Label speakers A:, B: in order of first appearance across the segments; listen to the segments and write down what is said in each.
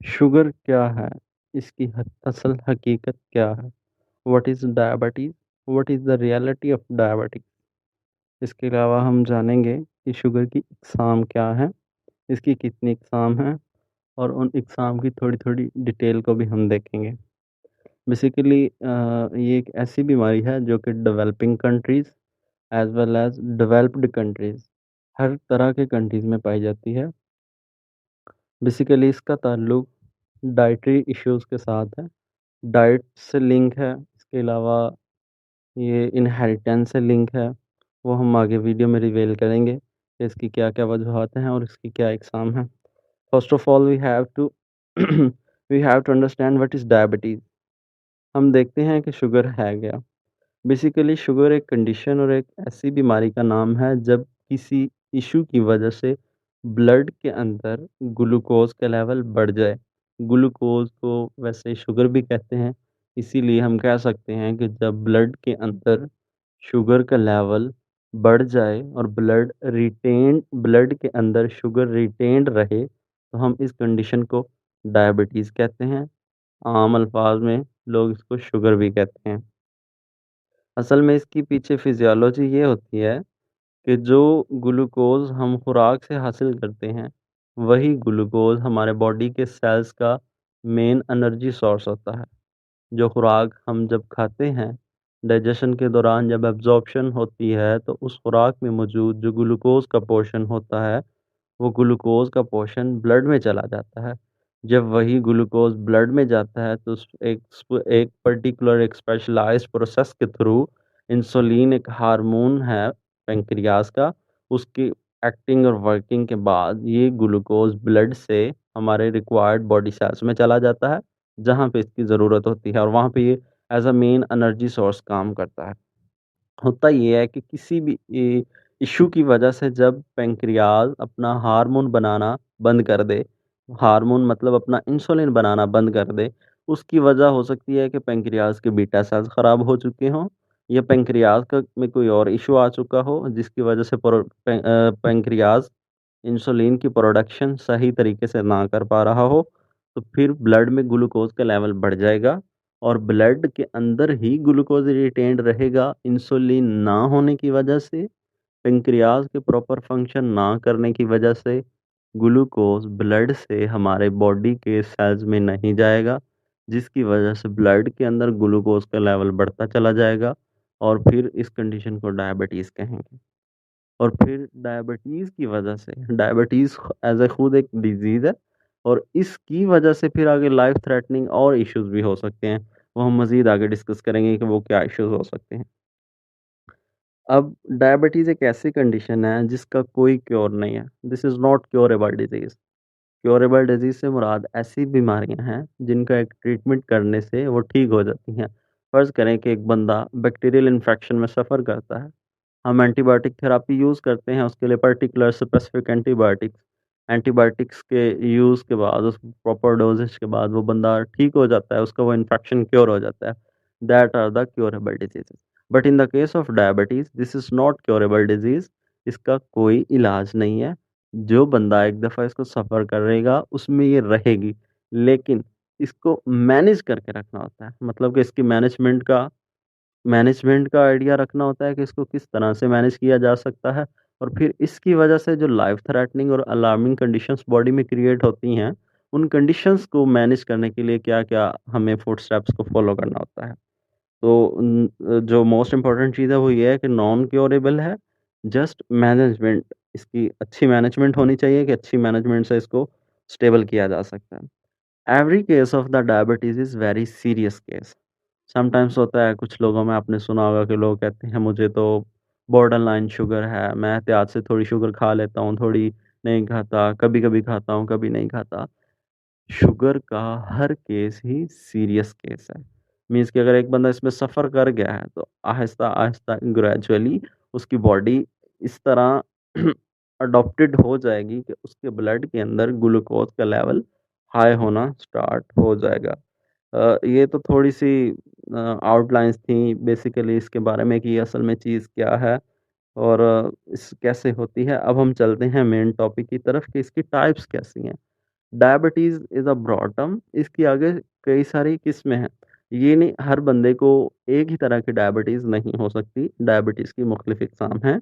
A: Sugar क्या है? इसकी असल हकीकत क्या है? What is diabetes? What is the reality of diabetes? इसके अलावा हम जानेंगे कि शुगर की अक़साम क्या हैं, इसकी कितनी अक़साम हैं और उन अक़साम की थोड़ी-थोड़ी डिटेल को भी हम देखेंगे। बेसिकली ये एक ऐसी बीमारी है जो कि developing countries as well as developed countries हर तरह के कंट्रीज़ में पाई जाती है। बेसिकली इसका ताल्लुक डाइटरी इश्यूज़ के साथ है। डाइट से लिंक है, इसके अलावा ये इनहेरिटेंस से लिंक है, वो हम आगे वीडियो में रिवील करेंगे कि इसकी क्या-क्या वजूहात हैं और इसकी क्या इकसाम है। First of all we have to we have to understand what is diabetes. हम देखते हैं कि शुगर है क्या? बेसिकली शुगर एक कंडीशन और एक ऐसी बीमारी का नाम है जब किसी इश्यू की वजह से ब्लड के अंदर ग्लूकोज़ का लेवल बढ़ जाए। ग्लूकोज़ को वैसे शुगर भी कहते हैं, इसीलिए हम कह सकते हैं कि जब ब्लड के अंदर शुगर का लेवल बढ़ जाए और ब्लड के अंदर शुगर रिटेन्ड रहे, तो हम इस कंडीशन को डायबिटीज़ कहते हैं। आम अल्फाज में लोग इसको शुगर भी कहते हैं। असल में इसकी पीछे फिज़ियोलॉजी ये होती है कि जो ग्लूकोज़ हम खुराक से हासिल करते हैं, वही ग्लूकोज़ हमारे बॉडी के सेल्स का मेन एनर्जी सोर्स होता है। जो खुराक हम जब खाते हैं, डाइजेशन के दौरान जब एब्ज़ॉर्प्शन होती है, तो उस खुराक में मौजूद जो ग्लूकोज़ का पोर्शन होता है, वो ग्लूकोज़ का पोर्शन ब्लड में चला जाता है। जब वही ग्लूकोज़ ब्लड में जाता है तो एक पर्टिकुलर एक स्पेशलाइज़्ड प्रोसेस के थ्रू इंसुलिन एक हार्मोन है पैंक्रियाज़ का, उसकी एक्टिंग और वर्किंग के बाद ये ग्लूकोज़ ब्लड से हमारे रिक्वायर्ड बॉडी सेल्स में चला जाता है, जहाँ पे इसकी ज़रूरत होती है और वहाँ पे ये as a main energy source काम करता है। होता ये है कि किसी भी इश्यू की वजह से जब पैंक्रियाज़ अपना हार्मोन बनाना बंद कर दे, हार्मोन मतलब अपना इंसुलिन बनाना बंद कर दे, उसकी वजह हो सकती है कि पैंक्रियाज़ के बीटा सेल्स ख़राब हो चुके हों या पैंक्रियाज़ का में कोई और इश्यू आ चुका हो, जिसकी वजह से पैंक्रियाज़ इंसुलिन की प्रोडक्शन सही तरीके से ना कर पा रहा हो, तो फिर ब्लड में ग्लूकोज़ का लेवल बढ़ जाएगा और ब्लड के अंदर ही ग्लूकोज़ रिटेन्ड रहेगा, इंसुलिन ना होने की वजह से, पैंक्रियाज़ के प्रॉपर फंक्शन ना करने की वजह से, ग्लूकोज़ ब्लड से हमारे बॉडी के सेल्स में नहीं जाएगा, जिसकी वजह से ब्लड के अंदर ग्लूकोज़ का लेवल बढ़ता चला जाएगा और फिर इस कंडीशन को डायबिटीज़ कहेंगे। और फिर डायबिटीज़ की वजह से डायबिटीज़ एज़ अ खुद एक डिज़ीज़ है और इसकी वजह से फिर आगे लाइफ़ थ्रेटनिंग और इश्यूज़ भी हो सकते हैं। वो हम मज़ीद आगे डिस्कस करेंगे कि वो क्या इश्यूज़ हो सकते हैं। अब डायबिटीज़ एक ऐसी कंडीशन है जिसका कोई क्योर नहीं है। This is not curable disease. Curable disease से मुराद ऐसी बीमारियाँ हैं जिनका एक ट्रीटमेंट करने से वो ठीक हो जाती हैं। फ़र्ज़ करें कि एक बंदा बैक्टीरियल इन्फेक्शन में सफ़र करता है। हम एंटीबायोटिक थेरेपी यूज़ करते हैं उसके लिए पर्टिकुलर स्पेसिफिक एंटीबायोटिक्स। एंटीबायोटिक्स के यूज़ के बाद उस प्रॉपर डोज़ेज के बाद वो बंदा ठीक हो जाता है, उसका वो इन्फेक्शन क्योर हो जाता है। That are the curable diseases. But in the case of diabetes this is not curable disease. इसका कोई इलाज नहीं है। जो बंदा एक दफ़ा इसको सफ़र करेगा उसमें ये रहेगी। लेकिन इसको मैनेज करके रखना होता है। मतलब कि इसकी मैनेजमेंट का आइडिया रखना होता है कि इसको किस तरह से मैनेज किया जा सकता है और फिर इसकी वजह से जो लाइफ थ्रेटनिंग और अलार्मिंग कंडीशंस बॉडी में क्रिएट होती हैं, उन कंडीशंस को मैनेज करने के लिए क्या-क्या हमें फूड स्टेप्स को फॉलो करना होता है। तो जो मोस्ट इम्पोर्टेंट चीज़ है वो ये है कि नॉन क्योरेबल है, जस्ट मैनेजमेंट इसकी अच्छी मैनेजमेंट होनी चाहिए कि अच्छी मैनेजमेंट से इसको स्टेबल किया जा सकता है। Every case of the diabetes is very serious case. Sometimes होता है कुछ लोगों में आपने सुना होगा कि लोग कहते हैं मुझे तो बॉर्डरलाइन शुगर है, मैं एहतियात से थोड़ी शुगर खा लेता हूँ, थोड़ी नहीं खाता, कभी-कभी खाता हूँ, कभी नहीं खाता। शुगर का हर केस ही सीरियस केस है। मीन्स कि अगर एक बंदा इसमें सफ़र कर गया है तो आहिस्ता-आहिस्ता ग्रेजुअली उसकी बॉडी इस तरह अडॉप्टेड हो जाएगी कि उसके ब्लड के अंदर ग्लूकोज़ का लेवल हाई होना स्टार्ट हो जाएगा। ये तो थोड़ी-सी आउटलाइन्स थी बेसिकली इसके बारे में कि ये असल में चीज़ क्या है और इस कैसे होती है। अब हम चलते हैं मेन टॉपिक की तरफ कि इसकी टाइप्स कैसी हैं। Diabetes is a broad term, इसकी आगे कई सारी किस्में हैं। ये नहीं हर बंदे को एक ही तरह की डायबिटीज़ नहीं हो सकती, डायबिटीज़ की मुख्तलिफ़ इक़साम हैं।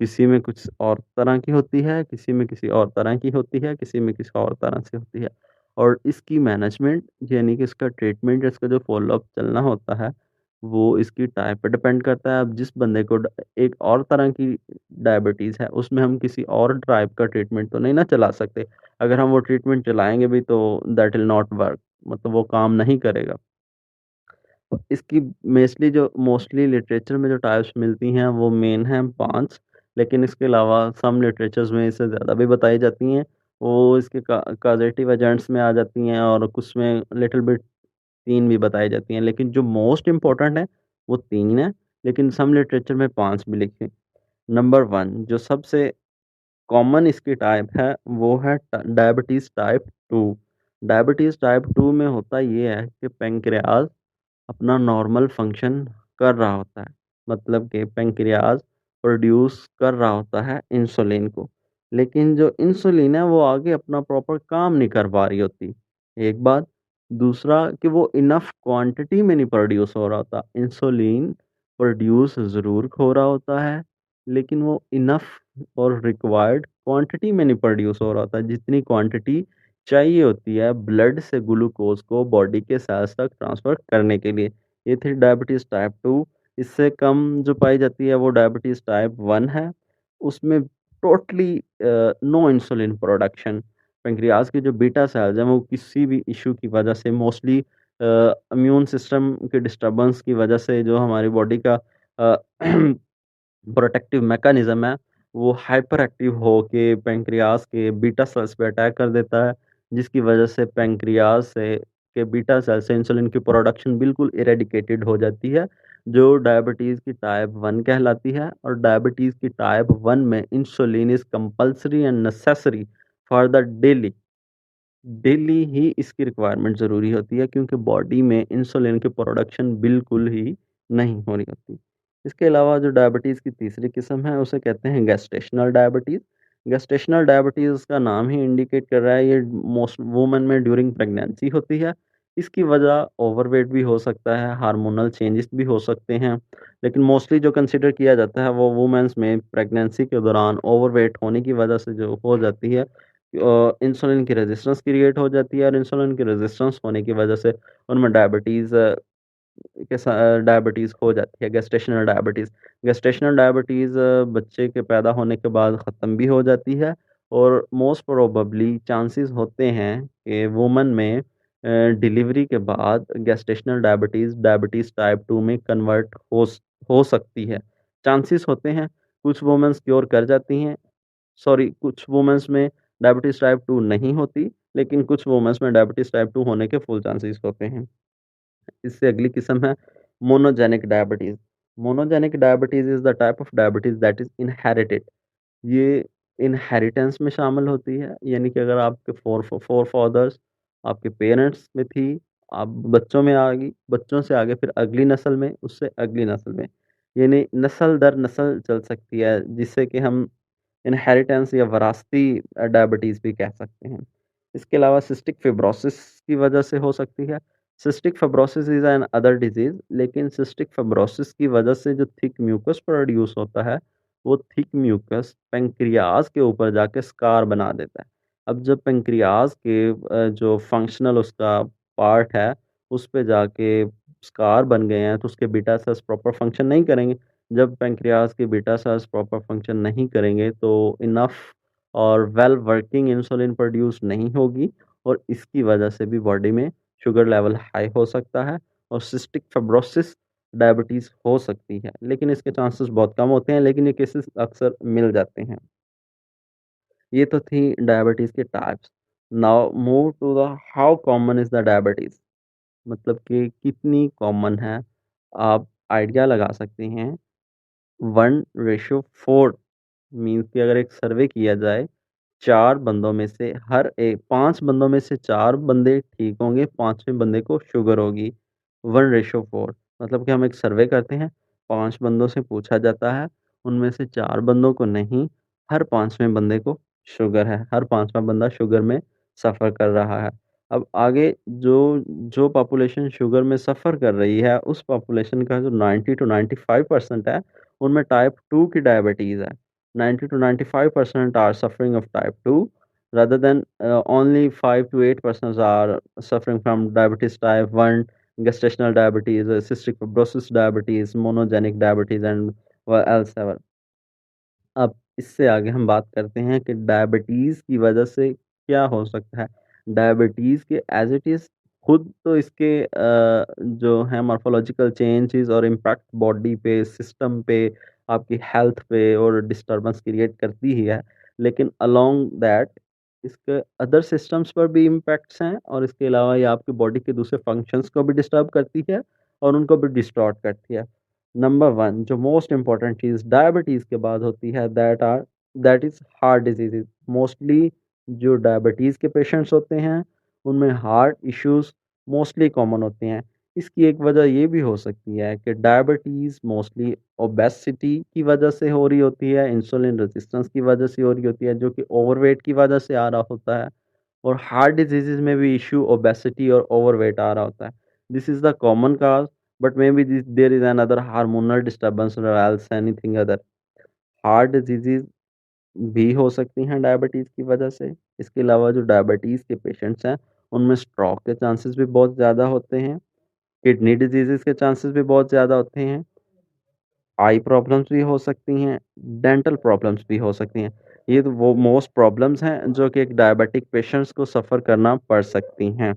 A: किसी में कुछ और तरह की होती है, किसी में किसी और तरह की होती है, किसी में किसी और तरह से होती है। और इसकी मैनेजमेंट यानी कि इसका ट्रीटमेंट, इसका जो फ़ॉलो-अप चलना होता है, वो इसकी टाइप पे डिपेंड करता है। अब जिस बंदे को एक और तरह की डायबिटीज़ है, उसमें हम किसी और टाइप का ट्रीटमेंट तो नहीं ना चला सकते। अगर हम वो ट्रीटमेंट चलाएँगे भी तो दैट विल नॉट वर्क, मतलब वो काम नहीं करेगा। इसकी मोस्टली लिटरेचर में जो टाइप्स मिलती हैं वो मेन हैं 5, लेकिन इसके अलावा सम लिटरेचर्स में इससे ज़्यादा भी बताई जाती हैं। वो इसके कॉज़ेटिव एजेंट्स में आ जाती हैं और कुछ में लिटिल बिट 3 भी बताई जाती हैं, लेकिन जो मोस्ट इम्पोर्टेंट है वो 3 है, लेकिन सम लिटरेचर में 5 भी लिखी। नंबर 1 जो सबसे कॉमन इसकी टाइप है वो है डायबिटीज़ टाइप 2। डायबिटीज़ टाइप 2 में होता ये है कि पैंक्रियाज़ अपना नॉर्मल फंक्शन कर रहा होता है। मतलब कि पैंक्रियाज़ प्रोड्यूस कर रहा होता है इंसुलिन को। लेकिन जो इंसुलिन है वो आगे अपना प्रॉपर काम नहीं कर पा रही होती, एक बात। दूसरा कि वो इनफ़ क्वांटिटी में नहीं प्रोड्यूस हो रहा होता। इंसुलिन प्रोड्यूस ज़रूर हो रहा होता है, लेकिन वो इनफ़ और रिक्वायर्ड क्वांटिटी में नहीं प्रोड्यूस हो रहा होता। जितनी क्वांटिटी चाहिए होती है ब्लड से ग्लूकोज़ को बॉडी के सेल्स तक ट्रांसफ़र करने के लिए। ये थी डायबिटीज़ टाइप 2। इससे कम जो पाई जाती है वो डायबिटीज़ टाइप 1 है। उसमें totally no insulin production. Pancreas की जो बीटा सेल्स हैं वो किसी भी इश्यू की वजह से मोस्टली इम्यून सिस्टम के डिस्टर्बेंस की वजह से जो हमारी बॉडी का अ, प्रोटेक्टिव मैकेनिज़्म है, वो हाइपर एक्टिव होके पैंक्रियाज़ के बीटा सेल्स पे अटैक कर देता है, जिसकी वजह से पैंक्रियाज़ से के बीटा सेल से इंसुलिन की प्रोडक्शन बिल्कुल इरेडिकेटेड हो जाती है, जो डायबिटीज़ की टाइप 1 कहलाती है। और डायबिटीज़ की टाइप 1 में insulin is compulsory and necessary for the daily ही इसकी रिक्वायरमेंट ज़रूरी होती है, क्योंकि बॉडी में इंसुलिन की प्रोडक्शन बिल्कुल ही नहीं हो रही होती। इसके अलावा जो डायबिटीज़ की तीसरी किस्म है उसे कहते हैं गेस्टेशनल डायबिटीज़। गेस्टेशनल डायबिटीज़ उसका नाम ही इंडिकेट कर रहा है, ये मोस्ट वुमेन में ड्यूरिंग प्रेगनेंसी होती है। इसकी वजह ओवरवेट भी हो सकता है, हार्मोनल चेंजेस भी हो सकते हैं, लेकिन मोस्टली जो कंसिडर किया जाता है वो वुमेन्स में प्रेगनेंसी के दौरान ओवरवेट होने की वजह से जो हो जाती है, इंसुलिन की रेज़िस्टेंस क्रिएट हो जाती है और इंसुलिन की रेज़िस्टेंस होने की वजह से उनमें डायबिटीज़ हो जाती है, गेस्टेशनल डायबिटीज़। गेस्टेशनल डायबिटीज़ बच्चे के पैदा होने के बाद ख़त्म भी हो जाती है और मोस्ट प्रोबेबली चांसेस होते हैं कि वुमन में डिलीवरी के बाद गेस्टेशनल डायबिटीज़, डायबिटीज़ टाइप 2 में कन्वर्ट हो सकती है। चांसेस होते हैं, कुछ वुमेन्स क्योर कर जाती हैं, सॉरी कुछ वुमेन्स में डायबिटीज़ टाइप 2 नहीं होती, लेकिन कुछ वुमेन्स में डायबिटीज़ टाइप 2 होने के फुल चांसेस होते हैं। इससे अगली किस्म है monogenic diabetes. Monogenic diabetes is the type of diabetes that is inherited. ये इनहेरिटेंस में शामिल होती है, यानी कि अगर आपके फ़ोरफ़ादर्स आपके पेरेंट्स में थी, आप बच्चों में आ गई, बच्चों से आगे फिर अगली नस्ल में, उससे अगली नस्ल में, यानी नस्ल दर नस्ल चल सकती है, जिससे कि हम इनहेरिटेंस या विरासती डायबिटीज़ भी कह सकते हैं। इसके अलावा सिस्टिक फिब्रोसिस की वजह से हो सकती है। Cystic fibrosis is an other disease, लेकिन सिस्टिक फिब्रोसिस की वजह से जो थिक म्यूकस प्रोड्यूस होता है, वो थिक म्यूकस पैंक्रियाज़ के ऊपर जाके स्कार बना देता है। अब जब पैंक्रियाज़ के जो फंक्शनल उसका पार्ट है, उस पे जाके स्कार बन गए हैं, तो उसके बीटा सेल्स प्रॉपर फंक्शन नहीं करेंगे। जब पैंक्रियाज़ के बीटा सेल्स प्रॉपर फंक्शन नहीं करेंगे तो इनफ और वेल वर्किंग इंसुलिन प्रोड्यूस नहीं होगी और इसकी वजह से भी बॉडी में शुगर लेवल हाई हो सकता है और सिस्टिक फाइब्रोसिस डायबिटीज़ हो सकती है। लेकिन इसके चांसेस बहुत कम होते हैं, लेकिन ये केसेस अक्सर मिल जाते हैं। ये तो थी डायबिटीज़ के types. Now move to the how common is the diabetes, मतलब कि कितनी कॉमन है, आप आइडिया लगा सकते हैं। 1:4 मीन्स कि अगर एक सर्वे किया जाए, 4 बंदों में से 5 बंदों में से 4 बंदे ठीक होंगे, 5वें बंदे को शुगर होगी। 1:4 मतलब कि हम एक सर्वे करते हैं, 5 बंदों से पूछा जाता है, उनमें से 4 बंदों को नहीं, हर 5वें बंदे को शुगर है, हर 5वाँ बंदा शुगर में सफ़र कर रहा है। अब आगे जो जो पॉपुलेशन शुगर में सफ़र कर रही है, उस पॉपुलेशन का जो 90 टू 95% है, उनमें टाइप 2 की डायबिटीज़ है। 90 to 95% are suffering of type 2 rather than only 5 to 8% are suffering from diabetes type 1, gestational diabetes, cystic fibrosis diabetes, monogenic diabetes and L7। अब इससे आगे हम बात करते हैं कि डायबिटीज़ की वजह से क्या हो सकता है। डायबिटीज़ के एज़ इट इज़ खुद तो इसके जो है मॉर्फ़ोलॉजिकल चेंजेज़ और इम्पैक्ट बॉडी पे, सिस्टम पे, आपकी हेल्थ पे और डिस्टर्बेंस क्रिएट करती ही है। लेकिन अलोंग दैट इसके अदर सिस्टम्स पर भी इम्पैक्ट्स हैं और इसके अलावा ये आपकी बॉडी के दूसरे फंक्शंस को भी डिस्टर्ब करती है और उनको भी डिस्टॉर्ट करती है। नंबर 1 जो मोस्ट इम्पोर्टेंट चीज़ डायबिटीज़ के बाद होती है that is heart diseases. Mostly जो डायबिटीज़ के पेशेंट्स होते हैं, उनमें हार्ट इश्यूज़ मोस्टली कॉमन होते हैं। इसकी एक वजह ये भी हो सकती है कि डायबिटीज़ मोस्टली ओबेसिटी की वजह से हो रही होती है, इंसुलिन रेज़िस्टेंस की वजह से हो रही होती है, जो कि ओवरवेट की वजह से आ रहा होता है। और हार्ट डिजीज़ेज़ में भी इश्यू ओबेसिटी और ओवरवेट आ रहा होता है। This is the common cause but maybe there is another hormonal disturbance और else anything other. Heart diseases भी हो सकती हैं डायबिटीज़ की वजह से। इसके अलावा जो डायबिटीज़ के पेशेंट्स हैं, उनमें स्ट्रोक के चांसेस भी बहुत ज़्यादा होते हैं। किडनी डिजीज़ेज़ के चांसेस भी बहुत ज़्यादा होते हैं। आई प्रॉब्लम्स भी हो सकती हैं, डेंटल प्रॉब्लम्स भी हो सकती हैं। ये तो वो मोस्ट प्रॉब्लम्स हैं जो कि एक डायबिटिक पेशेंट्स को सफ़र करना पड़ सकती हैं।